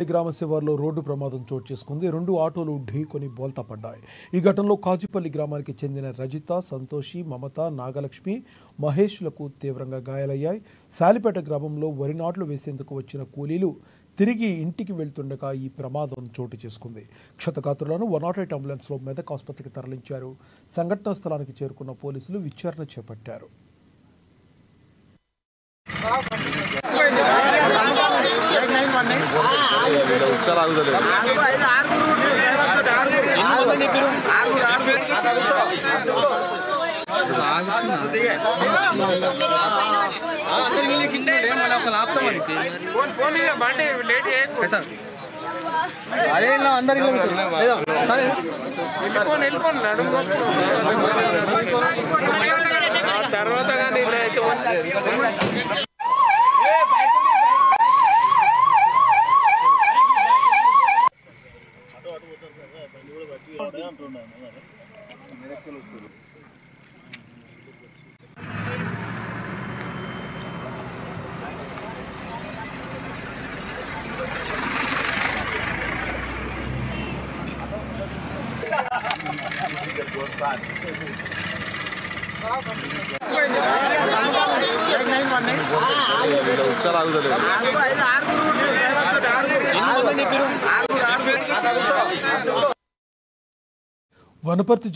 గ్రామ శివార్లో రోడ్డు ప్రమాదం చోటు చేసుకుంది. 2 ఆటోలు ఢీకొని బోల్తా పడ్డాయి. ఈ ఘటనలో కాజిపల్లి గ్రామానికి చెందిన రజిత, సంతోషి, మమత, నాగలక్ష్మి, మహేష్లకు తీవ్రంగా గాయాలయ్యాయి. సాలిపేట గ్రామంలో వరి నాట్లు వేసేందుకు వచ్చిన కూలీలు తిరిగి ఇంటికి వెళ్తుండగా ఈ ప్రమాదం చోటు చేసుకుంది. క్షతగాత్రులను 108 అంబులెన్స్లో మెదక్ ఆసుపత్రికి తరలించారు. సంఘటనా స్థలానికి చేరుకున్న పోలీసులు విచారణ చేపట్టారు. వనపర్తి